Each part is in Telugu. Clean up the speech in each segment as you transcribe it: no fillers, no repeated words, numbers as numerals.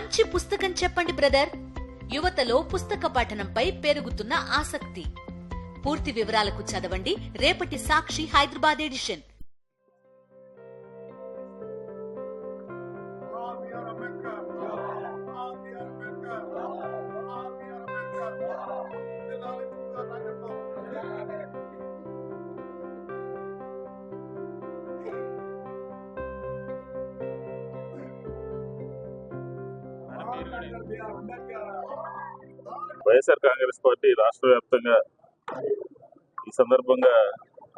మంచి పుస్తకం చెప్పండి బ్రదర్. యువతలో పుస్తక పఠనంపై పెరుగుతున్న ఆసక్తి. పూర్తి వివరాలకు చదవండి రేపటి సాక్షి హైదరాబాద్ ఎడిషన్. వైఎస్ఆర్ కాంగ్రెస్ పార్టీ రాష్ట్ర వ్యాప్తంగా ఈ సందర్భంగా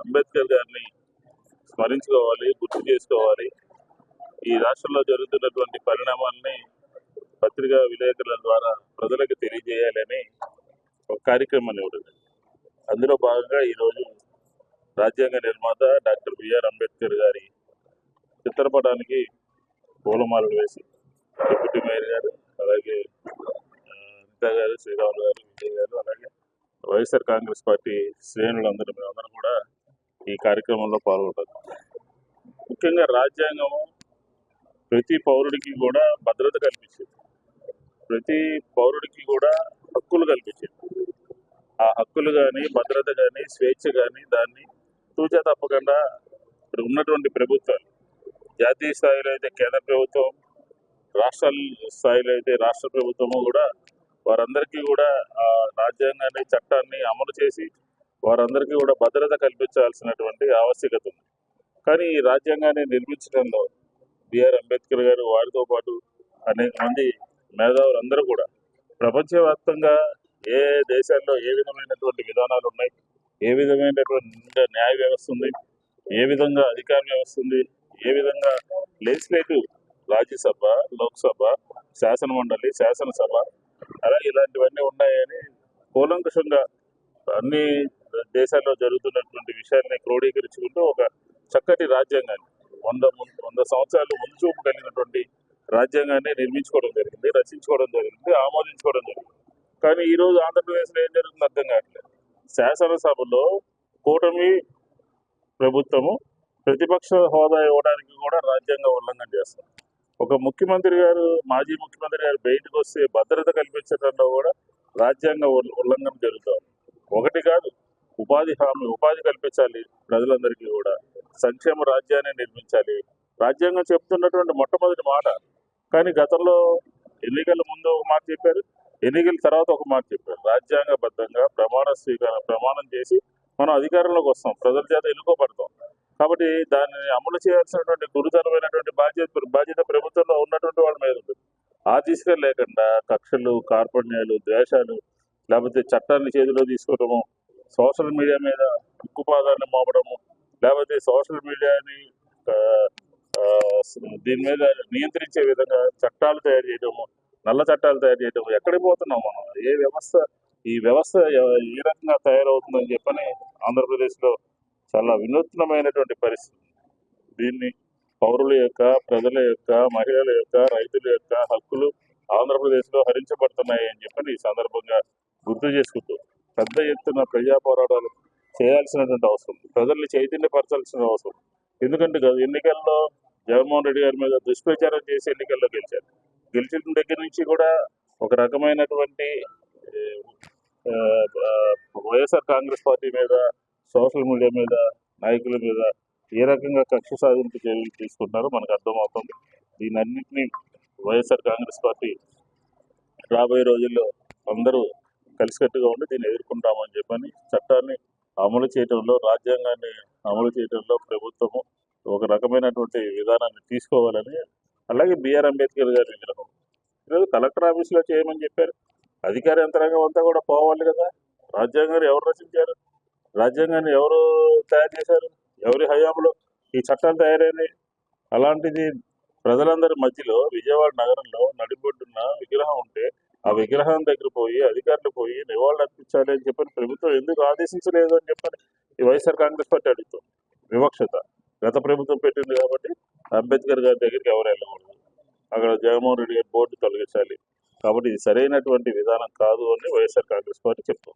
అంబేద్కర్ గారిని స్మరించుకోవాలి, గుర్తు చేసుకోవాలి. ఈ రాష్ట్రంలో జరుగుతున్నటువంటి పరిణామాలని పత్రికా విలేకరుల ద్వారా ప్రజలకు తెలియజేయాలని ఒక కార్యక్రమాన్ని ఉంటుంది. అందులో భాగంగా ఈరోజు రాజ్యాంగ నిర్మాత డాక్టర్ బిఆర్ అంబేద్కర్ గారి చిత్రపటానికి పూలమాలలు వేసి డిప్యూటీ మేయర్ గారు, అలాగే అనితా గారు, శ్రీరాములు గారు, విజయ్ గారు, అలాగే వైఎస్ఆర్ కాంగ్రెస్ పార్టీ శ్రేణులందరూ మేమందరం కూడా ఈ కార్యక్రమంలో పాల్గొంటారు. ముఖ్యంగా రాజ్యాంగం ప్రతి పౌరుడికి కూడా భద్రత కల్పించింది, ప్రతి పౌరుడికి కూడా హక్కులు కల్పించింది. ఆ హక్కులు కానీ, భద్రత కానీ, స్వేచ్ఛ కానీ దాన్ని తూచా తప్పకుండా ఇప్పుడు ఉన్నటువంటి ప్రభుత్వాలు, జాతీయ స్థాయిలో అయితే కేంద్ర ప్రభుత్వం, రాష్ట్రాల స్థాయిలో అయితే రాష్ట్ర ప్రభుత్వము కూడా వారందరికీ కూడా ఆ రాజ్యాంగాన్ని, చట్టాన్ని అమలు చేసి వారందరికీ కూడా భద్రత కల్పించాల్సినటువంటి ఆవశ్యకత ఉంది. కానీ ఈ రాజ్యాంగాన్ని నిర్మించడంలో బిఆర్ అంబేద్కర్ గారు, వారితో పాటు అనేక మంది మేధావులందరూ కూడా ప్రపంచవ్యాప్తంగా ఏ దేశాల్లో ఏ విధమైనటువంటి విధానాలు ఉన్నాయి, ఏ విధమైనటువంటి న్యాయ వ్యవస్థ ఉంది, ఏ విధంగా అధికార వ్యవస్థ ఉంది, ఏ విధంగా లెజిస్లేటివ్ రాజ్యసభ, లోక్సభ, శాసన మండలి, శాసనసభ, అలాగే ఇలాంటివన్నీ ఉన్నాయని కూలంకషంగా అన్ని దేశాల్లో జరుగుతున్నటువంటి విషయాన్ని క్రోడీకరించుకుంటూ ఒక చక్కటి రాజ్యాంగాన్ని 100 సంవత్సరాలు ముందు చూపు కలిగినటువంటి రాజ్యాంగాన్ని నిర్మించుకోవడం జరిగింది, రచించుకోవడం జరిగింది, ఆమోదించుకోవడం జరిగింది. కానీ ఈరోజు ఆంధ్రప్రదేశ్లో ఏం జరుగుతుందో అర్థం కావట్లేదు. శాసనసభలో కూటమి ప్రభుత్వము ప్రతిపక్ష హోదా ఇవ్వడానికి కూడా రాజ్యాంగ ఉల్లంఘన చేస్తారు. ఒక ముఖ్యమంత్రి గారు, మాజీ ముఖ్యమంత్రి గారు బయటకు వస్తే భద్రత కల్పించడంలో కూడా రాజ్యాంగ ఉల్లంఘన జరుగుతుంది. ఒకటి కాదు, ఉపాధి కల్పించాలి ప్రజలందరికీ కూడా, సంక్షేమ రాజ్యాన్ని నిర్మించాలి. రాజ్యాంగం చెప్తున్నటువంటి మొట్టమొదటి మాట. కానీ గతంలో ఎన్నికల ముందు ఒక మాట చెప్పారు, ఎన్నికల తర్వాత ఒక మాట చెప్పారు. రాజ్యాంగబద్ధంగా ప్రమాణం చేసి మనం అధికారంలోకి వస్తాం, ప్రజల చేత ఎన్నుకోబడతాం. కాబట్టి దాన్ని అమలు చేయాల్సినటువంటి గురుతరమైనటువంటి బాధ్యత ప్రభుత్వంలో ఉన్నటువంటి వాళ్ళ మీద ఉంటుంది. ఆ దిశగా లేకుండా కక్షలు, కార్పణ్యాలు, ద్వేషాలు, లేకపోతే చట్టాన్ని చేతిలో తీసుకోవడము, సోషల్ మీడియా మీద ఉక్కుపాదాన్ని మోపడము, లేకపోతే సోషల్ మీడియాని దీని మీద నియంత్రించే విధంగా చట్టాలు తయారు చేయడము, నల్ల చట్టాలు తయారు చేయడము. ఎక్కడికి పోతున్నాం మనం? ఈ వ్యవస్థ ఏ రకంగా తయారవుతుందని చెప్పని ఆంధ్రప్రదేశ్లో చాలా వినూత్నమైనటువంటి పరిస్థితి. దీన్ని పౌరుల యొక్క, ప్రజల యొక్క, మహిళల యొక్క, రైతుల యొక్క హక్కులు ఆంధ్రప్రదేశ్లో హరించబడుతున్నాయి అని చెప్పని ఈ సందర్భంగా గుర్తు చేసుకుంటూ పెద్ద ఎత్తున ప్రజా పోరాటాలు చేయాల్సినటువంటి అవసరం, ప్రజల్ని చైతన్యపరచాల్సిన అవసరం. ఎందుకంటే ఎన్నికల్లో జగన్మోహన్ రెడ్డి గారి మీద దుష్ప్రచారం చేసి ఎన్నికల్లో గెలిచిన దగ్గర నుంచి కూడా ఒక రకమైనటువంటి వైఎస్ఆర్ కాంగ్రెస్ పార్టీ మీద, సోషల్ మీడియా మీద, నాయకుల మీద ఏ రకంగా కక్ష సాధింపు చర్యలు తీసుకుంటారో మనకు అర్థమవుతుంది. దీనన్నింటినీ వైఎస్ఆర్ కాంగ్రెస్ పార్టీ రాబోయే రోజుల్లో అందరూ కలిసికట్టుగా ఉండి దీన్ని ఎదుర్కొంటామని చెప్పని, చట్టాన్ని అమలు చేయడంలో, రాజ్యాంగాన్ని అమలు చేయడంలో ప్రభుత్వము ఒక రకమైనటువంటి విధానాన్ని తీసుకోవాలని. అలాగే బిఆర్ అంబేద్కర్ గారి విగ్రహం ఈరోజు కలెక్టర్ ఆఫీసులో చేయమని చెప్పారు. అధికార యంత్రాంగం అంతా కూడా పోవాలి కదా. రాజ్యాంగాన్ని ఎవరు రచించారు? రాజ్యాంగాన్ని ఎవరు తయారు చేశారు? ఎవరి హయాంలో ఈ చట్టాలు తయారైనాయి? అలాంటిది ప్రజలందరి మధ్యలో విజయవాడ నగరంలో నడిబొడ్డున్న విగ్రహం ఉంటే ఆ విగ్రహం దగ్గర పోయి అధికారులు పోయి నివాళులు అర్పించాలి అని చెప్పని ప్రభుత్వం ఎందుకు ఆదేశించలేదు అని చెప్పని ఈ వైఎస్ఆర్ కాంగ్రెస్ పార్టీ అడుగుతుంది. వివక్షత గత ప్రభుత్వం పెట్టింది కాబట్టి అంబేద్కర్ గారి దగ్గరికి ఎవరు వెళ్ళకూడదు, అక్కడ జగన్మోహన్ రెడ్డి గారి బోర్డు తొలగించాలి. కాబట్టి ఇది సరైనటువంటి విధానం కాదు అని వైఎస్ఆర్ కాంగ్రెస్ పార్టీ చెప్తుంది.